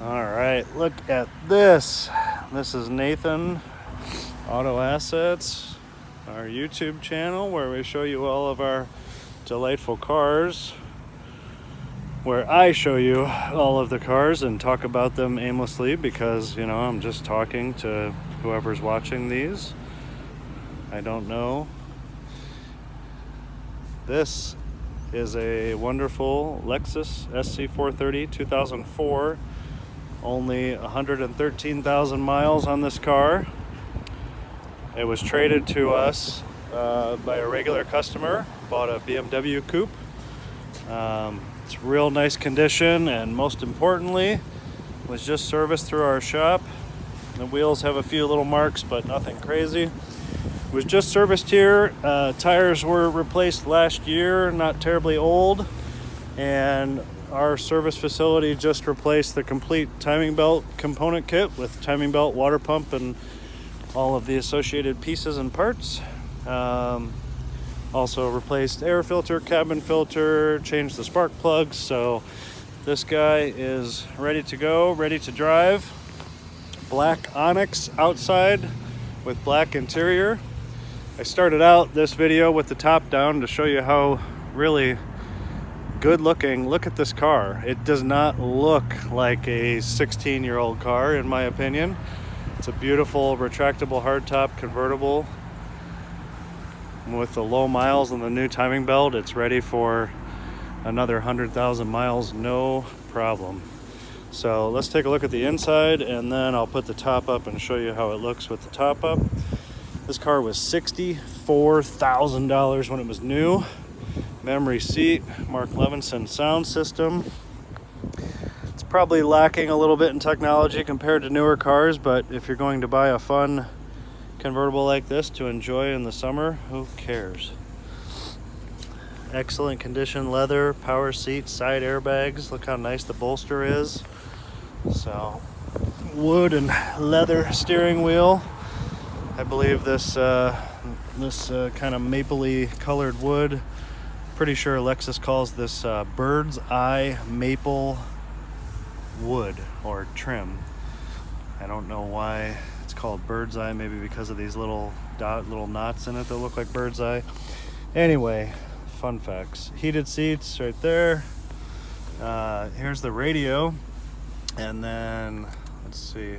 All right, look at this. This is Nathan Auto Assets, our YouTube channel where we show you all of our delightful cars, where I show you all of the cars and talk about them aimlessly because, you know, I'm just talking to whoever's watching these. I don't know. This is a wonderful Lexus SC430 2004. Only 113,000 miles on this car. It was traded to us by a regular customer. Bought a BMW coupe. It's real nice condition, and most importantly, was just serviced through our shop. The wheels have a few little marks, but nothing crazy. It was just serviced here. Tires were replaced last year, not terribly old, and our service facility just replaced the complete timing belt component kit with timing belt, water pump, and all of the associated pieces and parts. Also replaced air filter, cabin filter, changed the spark plugs. So this guy is ready to go, ready to drive. Black Onyx outside with black interior. I started out this video with the top down to show you how really good looking. Look at this car. It does not look like a 16-year-old car, in my opinion. It's a beautiful retractable hardtop convertible with the low miles and the new timing belt. It's ready for another 100,000 miles, no problem. So let's take a look at the inside, and then I'll put the top up and show you how it looks with the top up. This car was $64,000 when it was new. Memory seat, Mark Levinson sound system. It's probably lacking a little bit in technology compared to newer cars, but if you're going to buy a fun convertible like this to enjoy in the summer, who cares? Excellent condition leather, power seats, side airbags. Look how nice the bolster is. So, wood and leather steering wheel. I believe this kind of mapley colored wood. Pretty sure Lexus calls this bird's eye maple wood or trim. I don't know why it's called bird's eye, maybe because of these little knots in it that look like bird's eye. Anyway, fun facts. Heated seats right there. Here's the radio, and then let's see.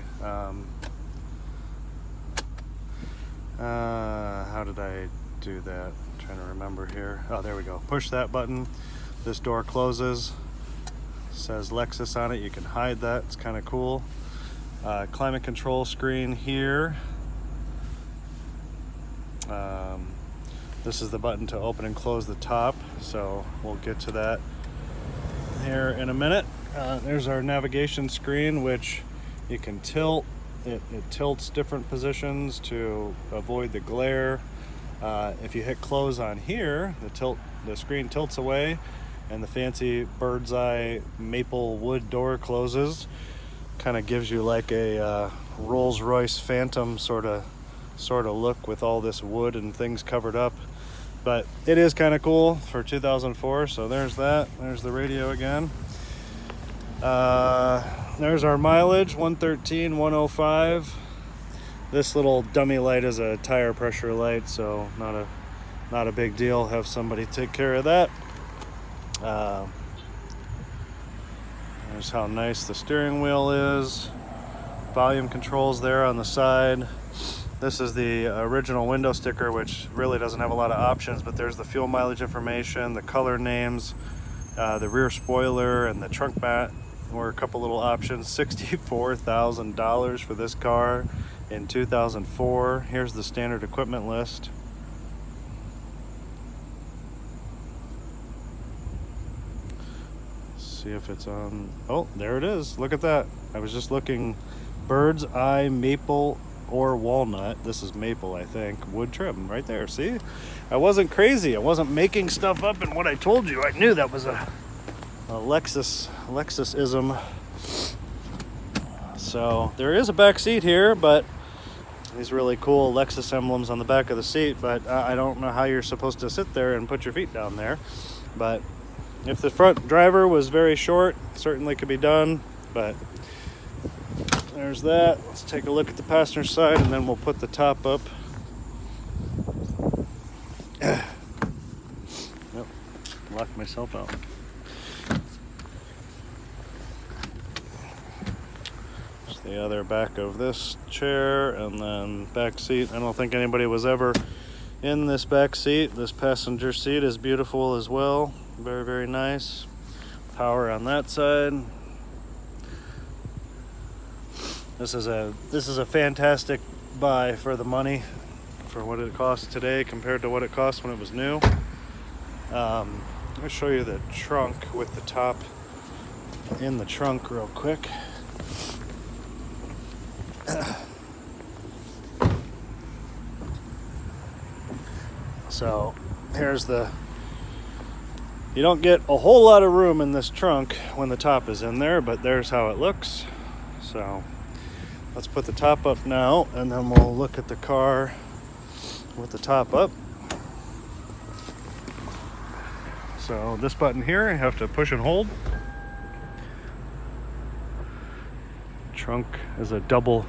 How did I do that? Trying to remember here. Oh, there we go. Push that button. This door closes. It says Lexus on it. You can hide that. It's kind of cool. Climate control screen here. This is the button to open and close the top. So we'll get to that here in a minute. There's our navigation screen, which you can tilt. It tilts different positions to avoid the glare. If you hit close on here, the screen tilts away, and the fancy bird's eye maple wood door closes. Kind of gives you like a Rolls-Royce Phantom sort of look with all this wood and things covered up. But it is kind of cool for 2004. So there's that. There's the radio again. There's our mileage, 113, 105. This little dummy light is a tire pressure light, so not a big deal. Have somebody take care of that. There's how nice the steering wheel is. Volume controls there on the side. This is the original window sticker, which really doesn't have a lot of options, but there's the fuel mileage information, the color names, the rear spoiler, and the trunk mat were a couple little options. $64,000 for this car in 2004. Here's the standard equipment list. See if it's on. Oh, there it is. Look at that. I was just looking. Bird's eye maple or walnut. This is maple, I think. Wood trim right there. See? I wasn't crazy. I wasn't making stuff up in what I told you. I knew that was a Lexus-ism. So there is a back seat here, but these really cool Lexus emblems on the back of the seat, but I don't know how you're supposed to sit there and put your feet down there. But if the front driver was very short, certainly could be done, but there's that. Let's take a look at the passenger side and then we'll put the top up. Yep, locked myself out. Just the other back of this chair and then back seat. I don't think anybody was ever in this back seat. This passenger seat is beautiful as well. Very, very nice. Power on that side. This is a fantastic buy for the money, for what it costs today compared to what it cost when it was new. Let me show you the trunk with the top in the trunk real quick. So here's you don't get a whole lot of room in this trunk when the top is in there, but there's how it looks. So let's put the top up now, and then we'll look at the car with the top up. So this button here, you have to push and hold. Trunk is a double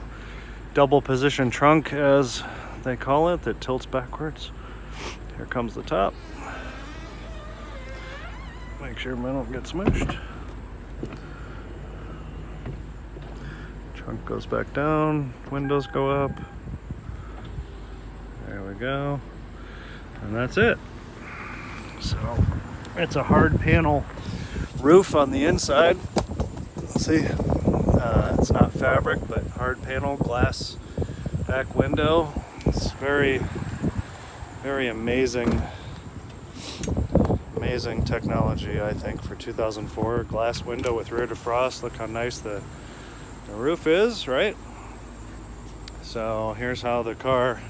position trunk, as they call it, that tilts backwards. Here comes the top. Make sure I don't get smushed. Trunk goes back down, windows go up. There we go. And that's it. So it's a hard panel roof on the inside. See, it's not fabric, but hard panel glass back window. It's very, very amazing technology, I think, for 2004. Glass window with rear defrost. Look how nice the roof is, right? So here's how the car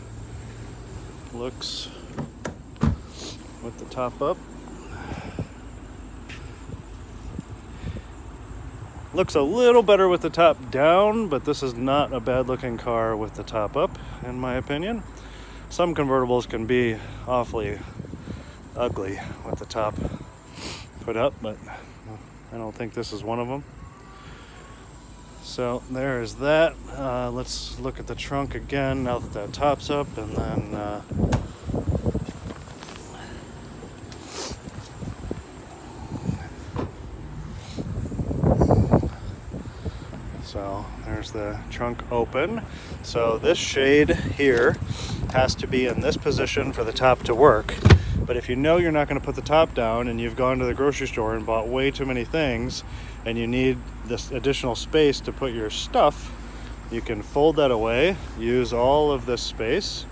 looks with the top up. Looks a little better with the top down, but this is not a bad looking car with the top up, in my opinion. Some convertibles can be awfully ugly with the top put up, but I don't think this is one of them. So there is that. Let's look at the trunk again now that that top's up, and then so there's the trunk open. So this shade here has to be in this position for the top to work. But if you know you're not going to put the top down and you've gone to the grocery store and bought way too many things and you need this additional space to put your stuff, you can fold that away, use all of this space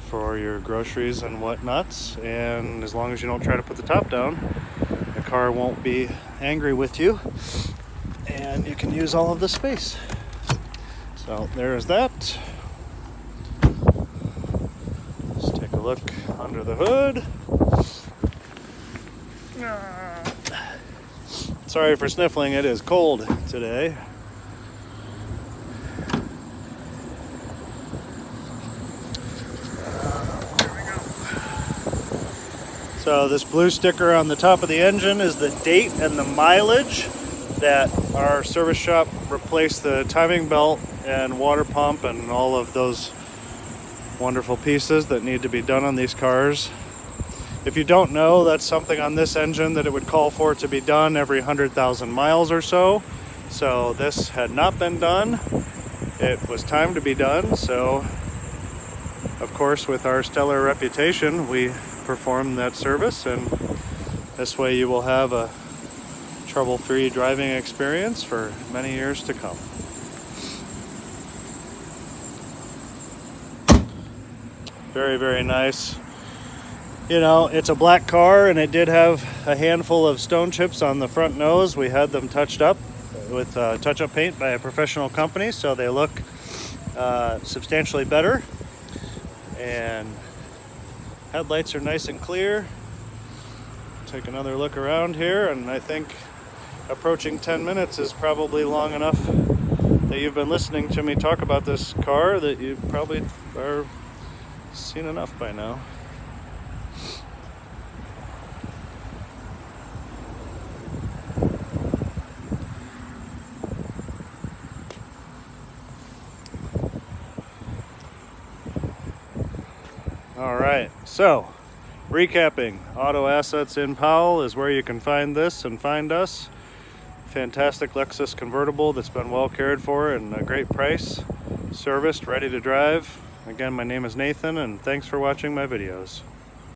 for your groceries and whatnots, and as long as you don't try to put the top down, the car won't be angry with you, and you can use all of the space. So there's that. Let's take a look under the hood. Sorry for sniffling, it is cold today. So this blue sticker on the top of the engine is the date and the mileage that our service shop replaced the timing belt and water pump and all of those wonderful pieces that need to be done on these cars. If you don't know, that's something on this engine that it would call for to be done every 100,000 miles or so. So this had not been done. It was time to be done. So, of course, with our stellar reputation, we perform that service, and this way you will have a trouble-free driving experience for many years to come. Very, very nice. You know, it's a black car, and it did have a handful of stone chips on the front nose. We had them touched up with touch-up paint by a professional company, so they look substantially better. And headlights are nice and clear. Take another look around here, and I think approaching 10 minutes is probably long enough that you've been listening to me talk about this car that you probably are seen enough by now. All right, so recapping, Auto Assets in Powell is where you can find this and find us. Fantastic Lexus convertible that's been well cared for and a great price, serviced, ready to drive. Again, my name is Nathan, and thanks for watching my videos.